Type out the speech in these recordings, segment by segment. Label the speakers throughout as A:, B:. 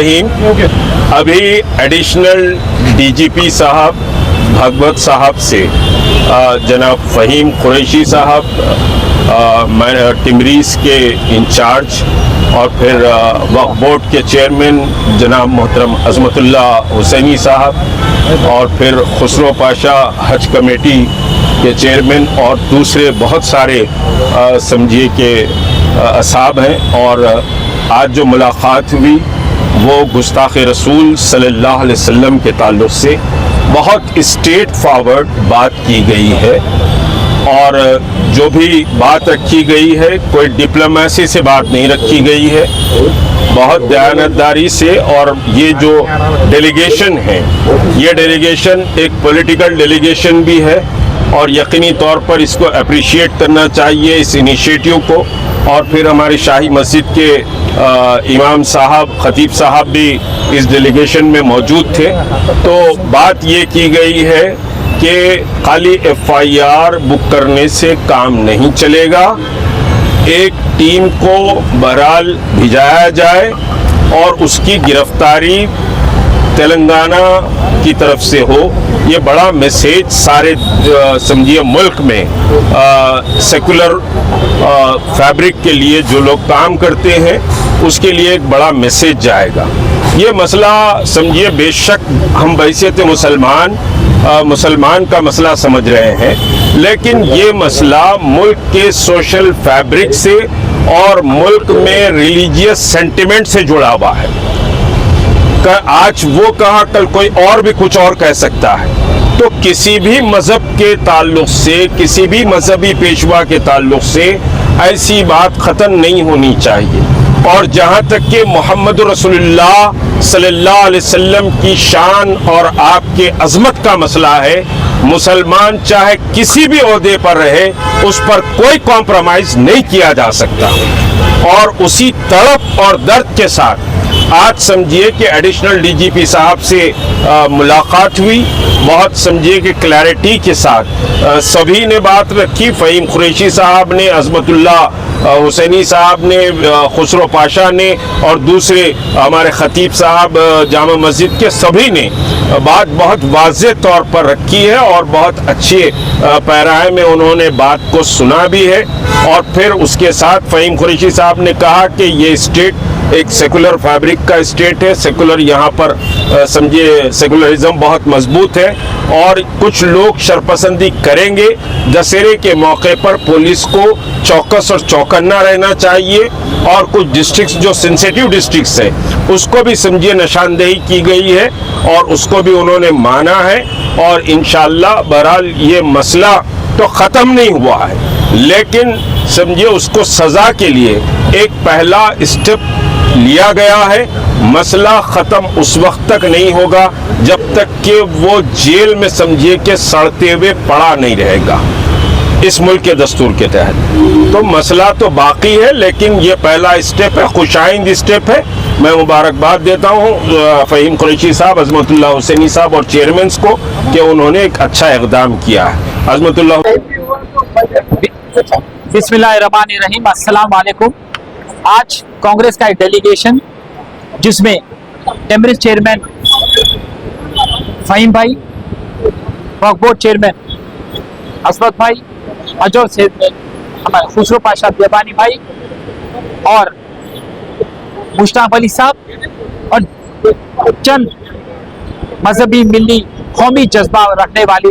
A: रहीम। अभी additional DGP साहब भगवत साहब से जनाब फ़हीम कुरैशी साहब टिमरीज़ के इंचार्ज और फिर वक्फ बोर्ड के चेयरमैन जनाब मोहतरम अज़मतुल्लाह हुसैनी साहब और फिर खुसरो पाशा हज कमेटी के चेयरमैन और दूसरे बहुत सारे समझिए के असाब हैं। और आज जो मुलाकात हुई वो गुस्ताख़ रसूल सल्लल्लाहु अलैहि वसल्लम के ताल्लुक़ से बहुत स्ट्रेट फॉरवर्ड बात की गई है और जो भी बात रखी गई है कोई डिप्लोमेसी से बात नहीं रखी गई है, बहुत दयानतदारी से। और ये जो डेलीगेशन है ये डेलीगेशन एक पॉलिटिकल डेलीगेशन भी है और यकीनी तौर पर इसको अप्रिशिएट करना चाहिए इस इनिशिएटिव को। और फिर हमारी शाही मस्जिद के इमाम साहब खतीब साहब भी इस डेलीगेशन में मौजूद थे। तो बात ये की गई है कि खाली FIR बुक करने से काम नहीं चलेगा, एक टीम को बहरहाल भिजाया जाए और उसकी गिरफ्तारी तेलंगाना की तरफ से हो। ये बड़ा मैसेज सारे समझिए मुल्क में सेकुलर फैब्रिक के लिए जो लोग काम करते हैं उसके लिए एक बड़ा मैसेज जाएगा। ये मसला समझिए बेशक हम बहैसियत मुसलमान का मसला समझ रहे हैं, लेकिन ये मसला मुल्क के सोशल फैब्रिक से और मुल्क में रिलीजियस सेंटिमेंट से जुड़ा हुआ है। आज वो कहा कल कोई और भी कुछ और कह सकता है। तो किसी भी मज़हब के ताल्लुक़ से, किसी भी मजहबी पेशवा के ताल्लुक़ से ऐसी बात ख़त्म नहीं होनी चाहिए। और जहाँ तक कि मोहम्मद रसूलुल्लाह सल्लल्लाहु अलैहि वसल्लम की शान और आपके अज़मत का मसला है, मुसलमान चाहे किसी भी ओहदे पर रहे उस पर कोई कॉम्प्रोमाइज़ नहीं किया जा सकता। और उसी तड़प और दर्द के साथ आज समझिए कि एडिशनल डीजीपी साहब से मुलाकात हुई, बहुत समझिए कि क्लैरिटी के साथ सभी ने बात रखी। फ़हीम कुरैशी साहब ने, अज़मतुल्लाह हुसैनी साहब ने, खुसरो पाशा ने और दूसरे हमारे खतीब साहब जामा मस्जिद के सभी ने बात बहुत वाज़ेह तौर पर रखी है और बहुत अच्छे पैराए में उन्होंने बात को सुना भी है। और फिर उसके साथ फ़हीम कुरैशी साहब ने कहा कि ये स्टेट एक सेकुलर फैब्रिक का स्टेट है, सेकुलर यहाँ पर समझिए सेकुलरिज्म बहुत मजबूत है और कुछ लोग शरपसंदी करेंगे। दशहरे के मौके पर पुलिस को चौकस और चौकन्ना रहना चाहिए और कुछ डिस्ट्रिक्ट्स जो सेंसिटिव डिस्ट्रिक्ट्स हैं उसको भी समझिए निशानदेही की गई है और उसको भी उन्होंने माना है। और इंशाअल्लाह बहरहाल ये मसला तो ख़त्म नहीं हुआ है, लेकिन समझिए उसको सज़ा के लिए एक पहला स्टेप लिया गया है। मसला ख़त्म उस वक्त तक नहीं होगा जब तक कि वो जेल में समझिए कि सड़ते हुए पड़ा नहीं रहेगा इस मुल्क के दस्तूर के तहत। तो मसला तो बाकी है, लेकिन ये पहला स्टेप है, खुशाइंद स्टेप है। मैं मुबारकबाद देता हूँ फ़हीम कुरैशी साहब, अज़मतुल्लाह हुसैनी साहब और चेयरमैन्स को कि उन्होंने एक अच्छा इक़दाम किया है। अज़मतुल्लाह।
B: बिस्मिल्लाहिर्रहमानिर्रहीम, अस्सलाम वालेकुम। आज कांग्रेस का एक डेलीगेशन जिसमें टिमरीज़ चेयरमैन फ़हीम भाई, वक्फ बोर्ड चेयरमैन असमत भाई, अजौर से हमारे खुसरो पाशा देवानी भाई और मुश्ताक अली साहब और चंद मजहबी मिली कौमी जज्बा रखने वाले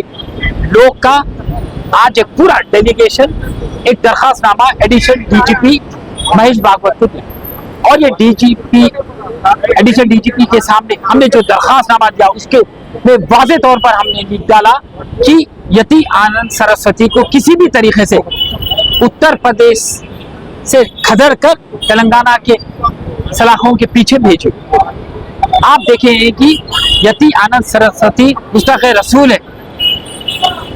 B: लोग का आज एक पूरा डेलीगेशन एक दरखास्तनामा एडिशनल डीजीपी महेश भागवत को दिया। और ये एडिशनल डीजीपी के सामने हमने जो दरखास्तनामा दिया उसके में वाज़े तौर पर हमने लिख डाला कि यति आनंद सरस्वती को किसी भी तरीके से उत्तर प्रदेश से खदर कर तेलंगाना के सलाखों के पीछे भेजे। आप देखें कि यति आनंद सरस्वती गुस्ताख़ रसूल है,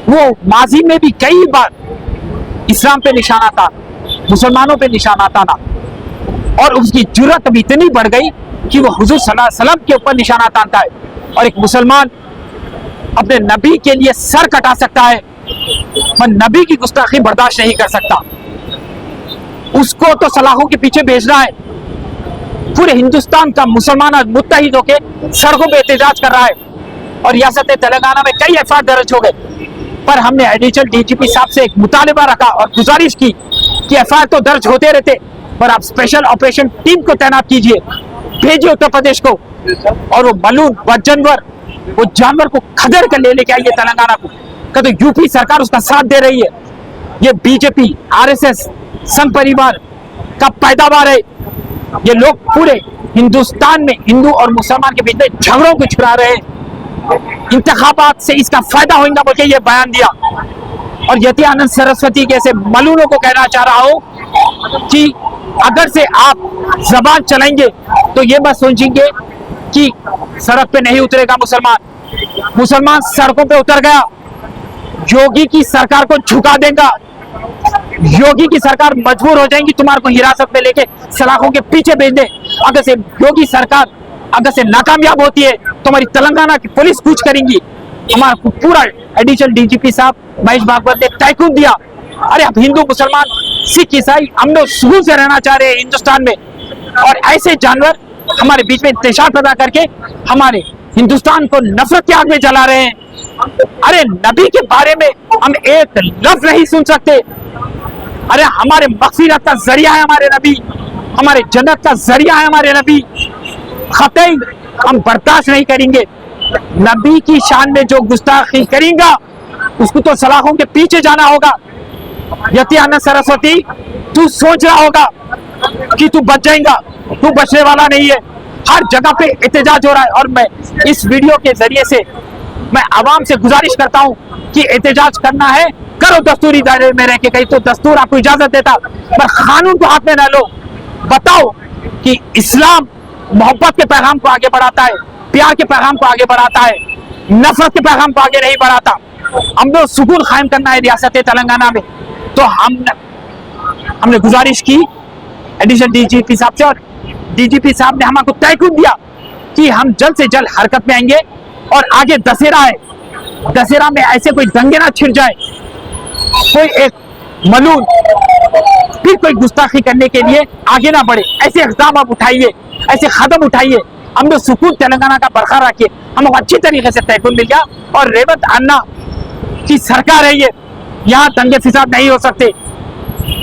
B: वो माजी में भी कई बार इस्लाम पे निशाना था, मुसलमानों पे निशाना था ना, और उसकी जुर्रत भी इतनी बढ़ गई कि वो हुजूर सल्लल्लाहु अलैहि वसल्लम के ऊपर निशाना तानता है। और एक मुसलमान अपने नबी के लिए सर कटा सकता है, पर नबी की गुस्ताखी बर्दाश्त नहीं कर सकता। उसको तो सलाखों के पीछे भेजना है। पूरे हिंदुस्तान का मुसलमान आज मुत्तहिद होके सड़कों पे एहतजाज कर रहा है और रियासत तेलंगाना में कई एफआईआर दर्ज हो गए। पर हमने एडिशनल डीजीपी साहब से एक मुतालिबा रखा और गुजारिश की कि एफआईआर तो दर्ज होते रहते, पर आप स्पेशल ऑपरेशन टीम को तैनात कीजिए, भेजिए उत्तर प्रदेश को, और वो मलून व जानवर को खदेड़ कर लेके आइए तेलंगाना को। तो यूपी सरकार उसका साथ दे रही है। ये बीजेपी, आरएसएस, संघ परिवार का पैदावार है। ये लोग पूरे हिंदुस्तान में हिंदू और मुसलमान के बीच में झगड़ों को छुड़ा रहे हैं। इंतखाबात से इसका फायदा होगा बोल के ये बयान दिया। और यति आनंद सरस्वती जैसे मलूनों को कहना चाह रहा हूं कि अगर से आप जबान चलाएंगे तो ये बात सोचेंगे कि सड़क पे नहीं उतरेगा मुसलमान सड़कों पे उतर गया, योगी की सरकार को झुका देगा, योगी की सरकार मजबूर हो जाएगी तुम्हारे को हिरासत में लेके सलाखों के पीछे भेज दे। अगर से योगी सरकार अगर से नाकामयाब होती है तो हमारी तेलंगाना की पुलिस कुछ करेंगी। हमारा पूरा एडिशनल डीजीपी साहब महेश भागवत ने तयकूद दिया, अरे अब हिंदू मुसलमान सिख ईसाई हम लोग सुकून से रहना चाह रहे हैं हिंदुस्तान में, और ऐसे जानवर हमारे बीच में इंतशार पैदा करके हमारे हिंदुस्तान को नफरत की आग में जला रहे हैं। अरे नबी के बारे में हम एक लफ्ज नहीं सुन सकते। अरे हमारे मगफिरत का जरिया है हमारे नबी, हमारे जन्नत का जरिया है हमारे नबी, खतई हम बर्दाश्त नहीं करेंगे। नबी की शान में जो गुस्ताखी करेगा उसको तो सलाखों के पीछे जाना होगा। यति आनंद सरस्वती, तू सोच रहा होगा कि तू बच जाएगा, तू बचने वाला नहीं है। हर जगह पे एहतजाज हो रहा है और मैं इस वीडियो के जरिए से मैं आवाम से गुजारिश करता हूं कि एहतजाज करना है करो दस्तूरी दायरे में रह के, कहीं तो दस्तूर आपको इजाजत देता, पर कानून को हाथ में न लो। बताओ कि इस्लाम मोहब्बत के पैगाम को आगे बढ़ाता है, प्यार के पैगाम को आगे बढ़ाता है, नफरत के पैगाम को आगे नहीं बढ़ाता। हम लोग सुकून कायम करना है रियासत तेलंगाना में, तो हमने गुजारिश की एडिशनल डीजीपी साहब से, और डीजीपी साहब ने हमको तयकूद दिया कि हम जल्द से जल्द हरकत में आएंगे। और आगे दशहरा है, दशहरा में ऐसे कोई दंगे ना छिड़ जाए, कोई एक मलून फिर कोई गुस्ताखी करने के लिए आगे ना बढ़े। ऐसे इक़दाम आप उठाइए, ऐसे कदम उठाइए, हम लोग सुकून तेलंगाना का बरकरार रखिए। हमको अच्छी तरीके से तयकूद मिल गया और रेवंत अन्ना की सरकार है ये, यहाँ दंगे फिसाद नहीं हो सकते।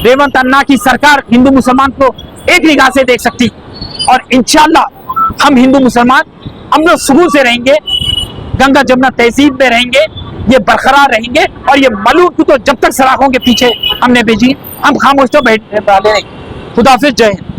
B: रेवंत अन्ना की सरकार हिंदू मुसलमान को एक निगाह से देख सकती, और इंशाल्लाह हम हिंदू मुसलमान हम लोग सुकून से रहेंगे, गंगा जमुना तहसील में रहेंगे, ये बरकरार रहेंगे। और ये मलून को तो जब तक सलाखों के पीछे हमने भेजी, हम खामोश तो बैठने वाले नहीं। खुदा हाफिज़, जय हिंद।